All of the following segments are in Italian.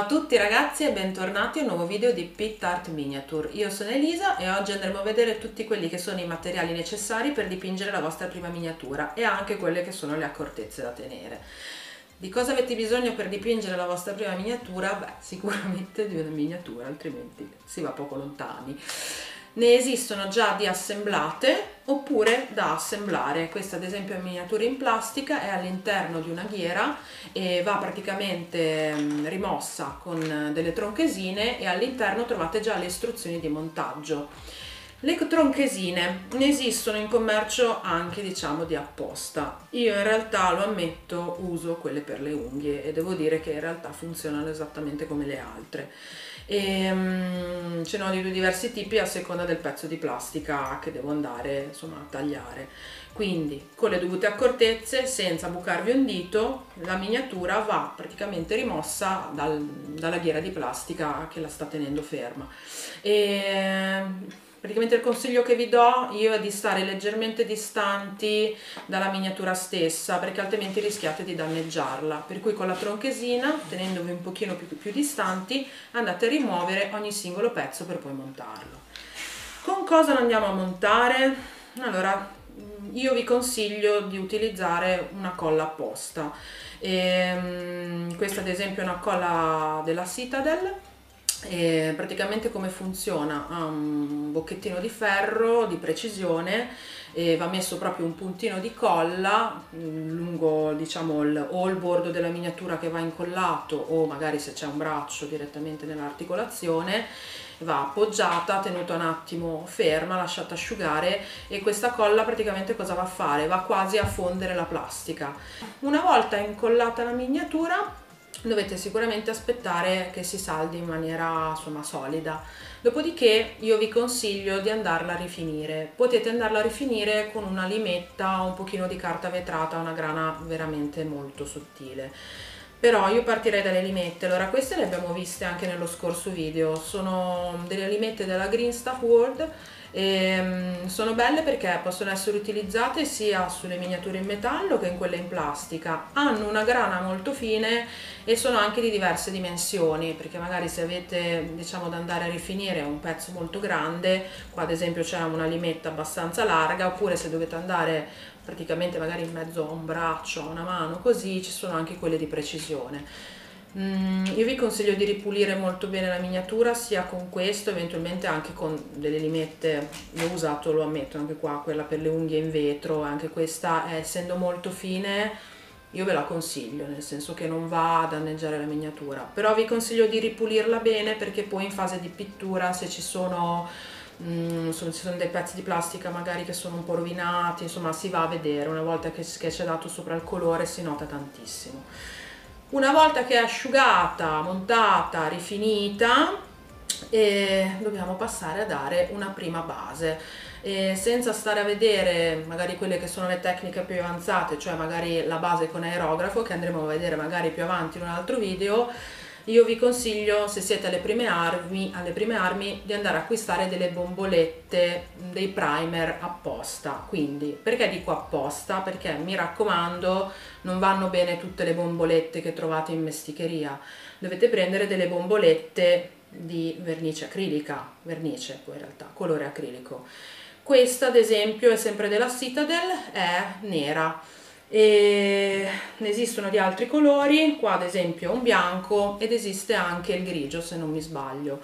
a tutti ragazzi e bentornati a un nuovo video di Pitt Art Miniature. Io sono Elisa e oggi andremo a vedere tutti quelli che sono i materiali necessari per dipingere la vostra prima miniatura e anche quelle che sono le accortezze da tenere. Di cosa avete bisogno per dipingere la vostra prima miniatura? Beh, sicuramente di una miniatura, altrimenti si va poco lontani. Ne esistono già di assemblate oppure da assemblare. Questa ad esempio è una miniatura in plastica, è all'interno di una ghiera e va praticamente rimossa con delle tronchesine e all'interno trovate già le istruzioni di montaggio. Le tronchesine ne esistono in commercio anche diciamo di apposta. Io in realtà lo ammetto uso quelle per le unghie e devo dire che in realtà funzionano esattamente come le altre. Ce ne ho di due diversi tipi a seconda del pezzo di plastica che devo andare insomma a tagliare. Quindi con le dovute accortezze, senza bucarvi un dito, la miniatura va praticamente rimossa dalla ghiera di plastica che la sta tenendo ferma. Praticamente il consiglio che vi do io è di stare leggermente distanti dalla miniatura stessa, perché altrimenti rischiate di danneggiarla, per cui con la tronchesina, tenendovi un pochino più distanti, andate a rimuovere ogni singolo pezzo per poi montarlo. Con cosa lo andiamo a montare? Allora, io vi consiglio di utilizzare una colla apposta. Questa ad esempio è una colla della Citadel. E praticamente come funziona? Ha un bocchettino di ferro di precisione e va messo proprio un puntino di colla lungo diciamo o il bordo della miniatura che va incollato o magari se c'è un braccio direttamente nell'articolazione, va appoggiata, tenuta un attimo ferma, lasciata asciugare e questa colla praticamente cosa va a fare? Va quasi a fondere la plastica. Una volta incollata la miniatura dovete sicuramente aspettare che si saldi in maniera insomma solida, dopodiché io vi consiglio di andarla a rifinire. Potete andarla a rifinire con una limetta, un pochino di carta vetrata, una grana veramente molto sottile, però io partirei dalle limette. Allora, queste le abbiamo viste anche nello scorso video, sono delle limette della Green Stuff World. Sono belle perché possono essere utilizzate sia sulle miniature in metallo che in quelle in plastica, hanno una grana molto fine e sono anche di diverse dimensioni, perché magari se avete diciamo da andare a rifinire un pezzo molto grande, qua ad esempio c'è una limetta abbastanza larga, oppure se dovete andare praticamente magari in mezzo a un braccio, a una mano, così ci sono anche quelle di precisione. Io vi consiglio di ripulire molto bene la miniatura sia con questo, eventualmente anche con delle limette. L'ho usato, lo ammetto, anche qua quella per le unghie in vetro, anche questa essendo molto fine io ve la consiglio, nel senso che non va a danneggiare la miniatura, però vi consiglio di ripulirla bene perché poi in fase di pittura se ci sono dei pezzi di plastica magari che sono un po' rovinati, insomma si va a vedere, una volta che c'è dato sopra il colore si nota tantissimo. Una volta che è asciugata, montata, rifinita, dobbiamo passare a dare una prima base, senza stare a vedere magari quelle che sono le tecniche più avanzate, cioè magari la base con aerografo che andremo a vedere magari più avanti in un altro video. Io vi consiglio, se siete alle prime armi, di andare a acquistare delle bombolette, dei primer apposta. Quindi, perché dico apposta? Perché mi raccomando, non vanno bene tutte le bombolette che trovate in mesticheria. Dovete prendere delle bombolette di vernice acrilica, vernice poi in realtà, colore acrilico. Questa ad esempio è sempre della Citadel, è nera. E ne esistono di altri colori, qua ad esempio un bianco ed esiste anche il grigio se non mi sbaglio.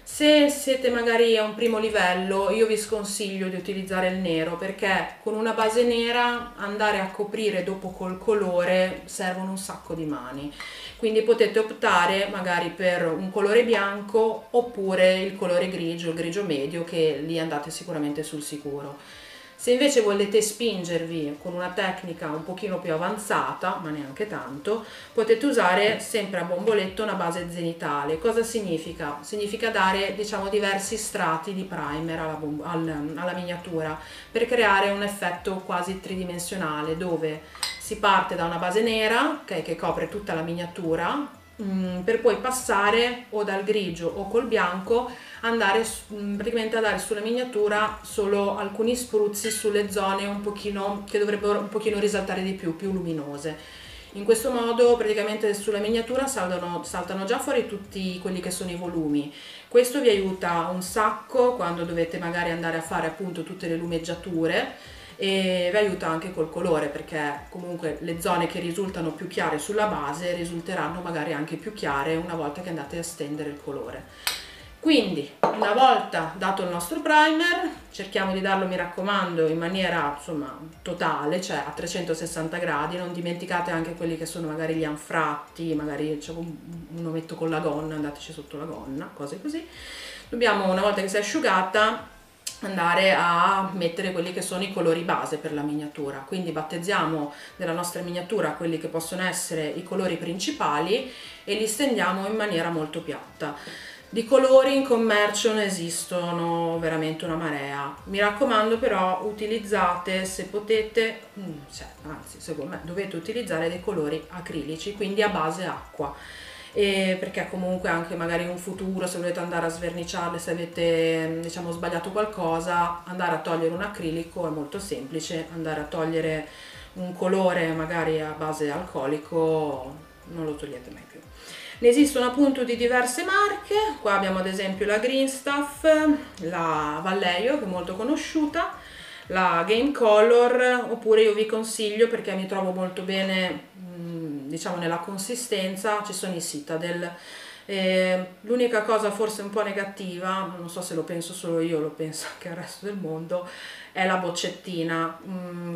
Se siete magari a un primo livello io vi sconsiglio di utilizzare il nero perché con una base nera andare a coprire dopo col colore servono un sacco di mani, quindi potete optare magari per un colore bianco oppure il colore grigio, il grigio medio, che lì andate sicuramente sul sicuro. Se invece volete spingervi con una tecnica un pochino più avanzata, ma neanche tanto, potete usare sempre a bomboletto una base zenitale. Cosa significa? Significa dare diciamo diversi strati di primer alla miniatura per creare un effetto quasi tridimensionale dove si parte da una base nera che copre tutta la miniatura, per poi passare o dal grigio o col bianco andare praticamente a dare sulla miniatura solo alcuni spruzzi sulle zone un pochino che dovrebbero un pochino risaltare di più luminose. In questo modo praticamente sulla miniatura saltano già fuori tutti quelli che sono i volumi. Questo vi aiuta un sacco quando dovete magari andare a fare appunto tutte le lumeggiature, e vi aiuta anche col colore, perché comunque le zone che risultano più chiare sulla base risulteranno magari anche più chiare una volta che andate a stendere il colore. Quindi una volta dato il nostro primer cerchiamo di darlo, mi raccomando, in maniera insomma totale, cioè a 360 gradi, non dimenticate anche quelli che sono magari gli anfratti, magari c'è un ometto con la gonna, andateci sotto la gonna, cose così. Dobbiamo, una volta che si è asciugata, andare a mettere quelli che sono i colori base per la miniatura, quindi battezziamo nella nostra miniatura quelli che possono essere i colori principali e li stendiamo in maniera molto piatta. Di colori in commercio ne esistono veramente una marea, mi raccomando però utilizzate, se potete, anzi secondo me dovete utilizzare dei colori acrilici, quindi a base acqua, perché comunque anche magari in un futuro, se volete andare a sverniciarle, se avete diciamo sbagliato qualcosa, andare a togliere un acrilico è molto semplice, andare a togliere un colore magari a base alcolico non lo togliete mai più. Ne esistono appunto di diverse marche, qua abbiamo ad esempio la Green Stuff, la Vallejo che è molto conosciuta, la Game Color, oppure io vi consiglio, perché mi trovo molto bene diciamo nella consistenza, ci sono i Citadel. L'unica cosa forse un po' negativa, non so se lo penso solo io, lo penso anche il resto del mondo, è la boccettina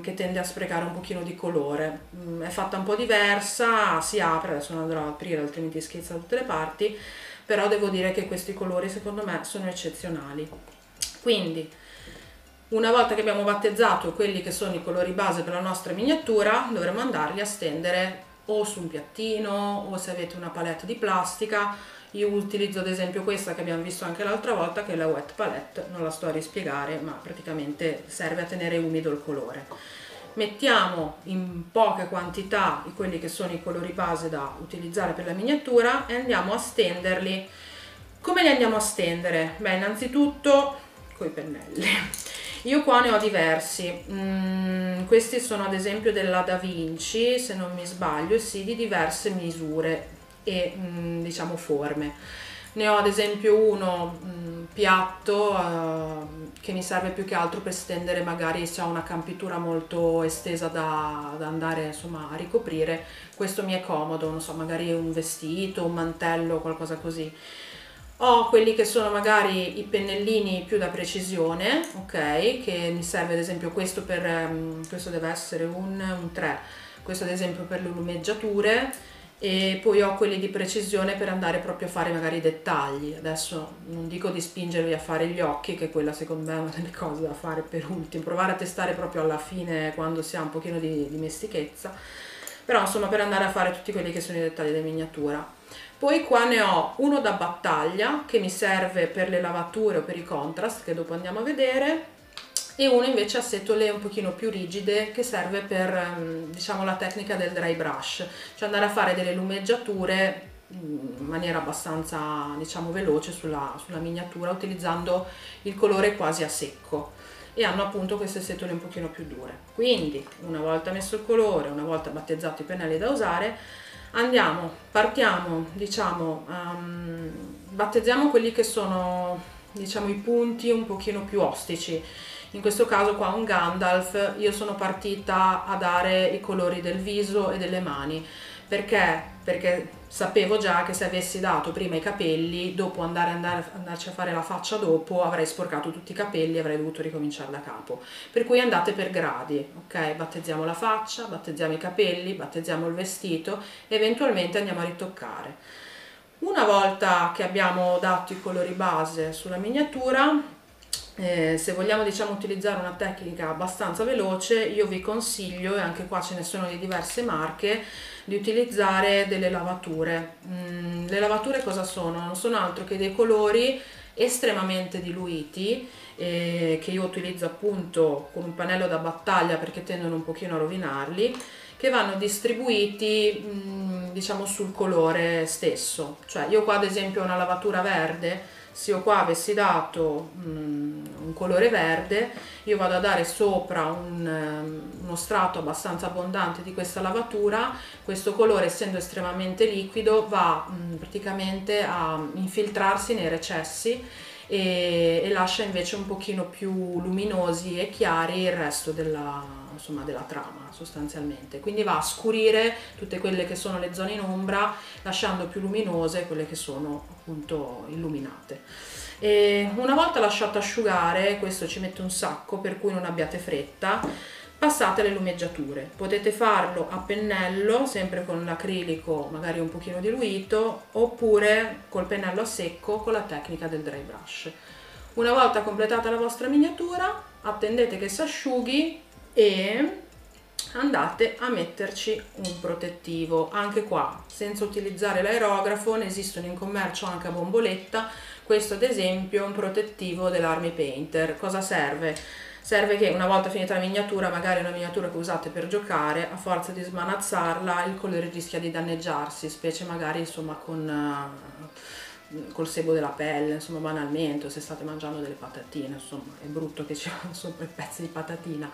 che tende a sprecare un pochino di colore. È fatta un po' diversa, si apre, adesso non andrò ad aprire altrimenti schizza da tutte le parti, però devo dire che questi colori secondo me sono eccezionali. Quindi una volta che abbiamo battezzato quelli che sono i colori base per la nostra miniatura, dovremo andarli a stendere o su un piattino, o se avete una palette di plastica. Io utilizzo ad esempio questa che abbiamo visto anche l'altra volta, che è la Wet Palette, non la sto a rispiegare, ma praticamente serve a tenere umido il colore. Mettiamo in poche quantità quelli che sono i colori base da utilizzare per la miniatura e andiamo a stenderli. Come li andiamo a stendere? Beh, innanzitutto coi pennelli. Io qua ne ho diversi, questi sono ad esempio della Da Vinci, se non mi sbaglio, sì, di diverse misure e diciamo forme. Ne ho ad esempio uno piatto che mi serve più che altro per stendere, magari se ho una campitura molto estesa da andare insomma a ricoprire, questo mi è comodo, non so, magari un vestito, un mantello, qualcosa così. Ho quelli che sono magari i pennellini più da precisione, ok, che mi serve ad esempio questo questo deve essere un 3, questo ad esempio per le lumeggiature, e poi ho quelli di precisione per andare proprio a fare magari i dettagli. Adesso non dico di spingervi a fare gli occhi, che quella secondo me è una delle cose da fare per ultimo, provare a testare proprio alla fine quando si ha un pochino di dimestichezza, però insomma per andare a fare tutti quelli che sono i dettagli della miniatura. Poi qua ne ho uno da battaglia che mi serve per le lavature o per i contrast, che dopo andiamo a vedere, e uno invece a setole un pochino più rigide che serve per diciamo la tecnica del dry brush, cioè andare a fare delle lumeggiature in maniera abbastanza diciamo veloce sulla miniatura, utilizzando il colore quasi a secco, e hanno appunto queste setole un pochino più dure. Quindi una volta messo il colore, una volta battezzato i pennelli da usare, partiamo, diciamo, battezziamo quelli che sono, diciamo, i punti un pochino più ostici. In questo caso qua un Gandalf, io sono partita a dare i colori del viso e delle mani. Perché? Perché sapevo già che se avessi dato prima i capelli, dopo andarci a fare la faccia dopo, avrei sporcato tutti i capelli e avrei dovuto ricominciare da capo. Per cui andate per gradi, ok? Battezziamo la faccia, battezziamo i capelli, battezziamo il vestito e eventualmente andiamo a ritoccare. Una volta che abbiamo dato i colori base sulla miniatura, se vogliamo diciamo utilizzare una tecnica abbastanza veloce, io vi consiglio, e anche qua ce ne sono di diverse marche, di utilizzare delle lavature. Le lavature cosa sono? Non sono altro che dei colori estremamente diluiti, che io utilizzo appunto con un pannello da battaglia perché tendono un pochino a rovinarli, che vanno distribuiti diciamo sul colore stesso. Cioè io qua ad esempio ho una lavatura verde, se io qua avessi dato un colore verde, io vado a dare sopra uno strato abbastanza abbondante di questa lavatura. Questo colore, essendo estremamente liquido, va praticamente a infiltrarsi nei recessi e lascia invece un pochino più luminosi e chiari il resto insomma, della trama sostanzialmente. Quindi va a scurire tutte quelle che sono le zone in ombra, lasciando più luminose quelle che sono appunto illuminate. E una volta lasciato asciugare, questo ci mette un sacco, per cui non abbiate fretta, passate le lumeggiature. Potete farlo a pennello, sempre con l'acrilico magari un pochino diluito, oppure col pennello a secco con la tecnica del dry brush. Una volta completata la vostra miniatura, attendete che si asciughi e andate a metterci un protettivo. Anche qua, senza utilizzare l'aerografo, ne esistono in commercio anche a bomboletta. Questo ad esempio è un protettivo dell'Army Painter. Cosa serve? Serve che una volta finita la miniatura, magari una miniatura che usate per giocare, a forza di smanazzarla il colore rischia di danneggiarsi, specie magari insomma col sebo della pelle, insomma banalmente, o se state mangiando delle patatine, insomma è brutto che ci siano sopra i pezzi di patatina,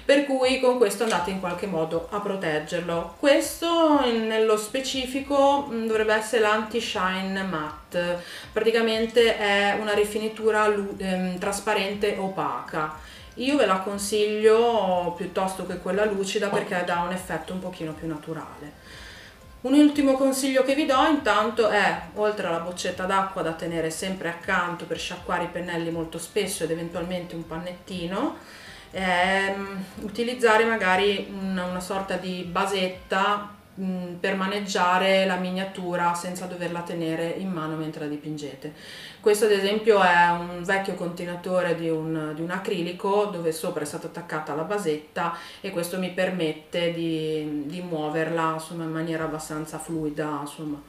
per cui con questo andate in qualche modo a proteggerlo. Questo nello specifico dovrebbe essere l'anti-shine matte, praticamente è una rifinitura trasparente opaca. Io ve la consiglio piuttosto che quella lucida perché dà un effetto un pochino più naturale. Un ultimo consiglio che vi do intanto è, oltre alla boccetta d'acqua da tenere sempre accanto per sciacquare i pennelli molto spesso ed eventualmente un pannettino, utilizzare magari una sorta di basetta per maneggiare la miniatura senza doverla tenere in mano mentre la dipingete. Questo ad esempio è un vecchio contenitore di un acrilico dove sopra è stata attaccata la basetta e questo mi permette di muoverla insomma, in maniera abbastanza fluida, insomma.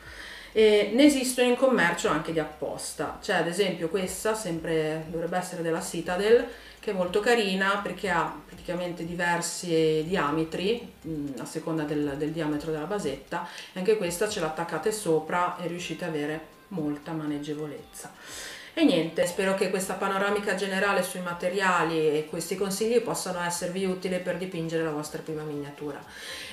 E ne esistono in commercio anche di apposta. C'è ad esempio questa, sempre dovrebbe essere della Citadel, che è molto carina perché ha praticamente diversi diametri a seconda del diametro della basetta, e anche questa ce l'attaccate sopra e riuscite ad avere molta maneggevolezza. E niente, spero che questa panoramica generale sui materiali e questi consigli possano esservi utili per dipingere la vostra prima miniatura.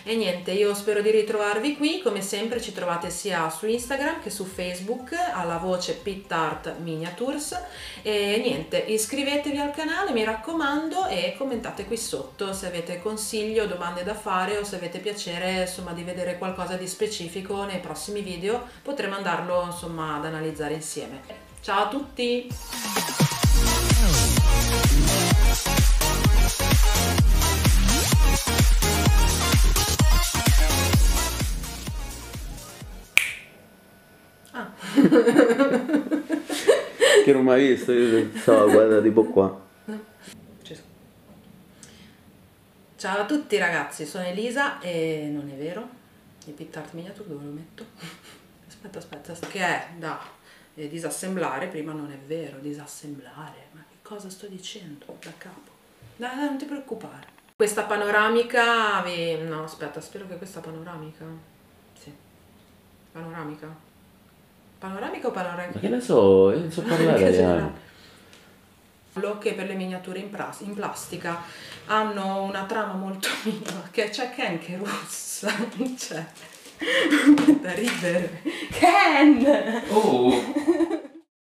E niente, io spero di ritrovarvi qui, come sempre ci trovate sia su Instagram che su Facebook alla voce PittArt Miniatures. E niente, iscrivetevi al canale, mi raccomando, e commentate qui sotto se avete consigli o domande da fare, o se avete piacere insomma di vedere qualcosa di specifico nei prossimi video, potremo andarlo insomma ad analizzare insieme. Ciao a tutti! Ah. Che non mi hai visto, io stavo guardando tipo qua. Ciao a tutti ragazzi, sono Elisa e non è vero, il PittArt Miniature dove lo metto? Aspetta, che è da disassemblare, prima non è vero, disassemblare, ma che cosa sto dicendo da capo? Dai, non ti preoccupare. Questa panoramica, no aspetta, spero che questa panoramica, sì, panoramica o panoramica? Ma che ne so, io non so parlare. Che per le miniature in plastica hanno una trama molto minima, che c'è Ken che russa, c'è da ridere. Ken! Oh!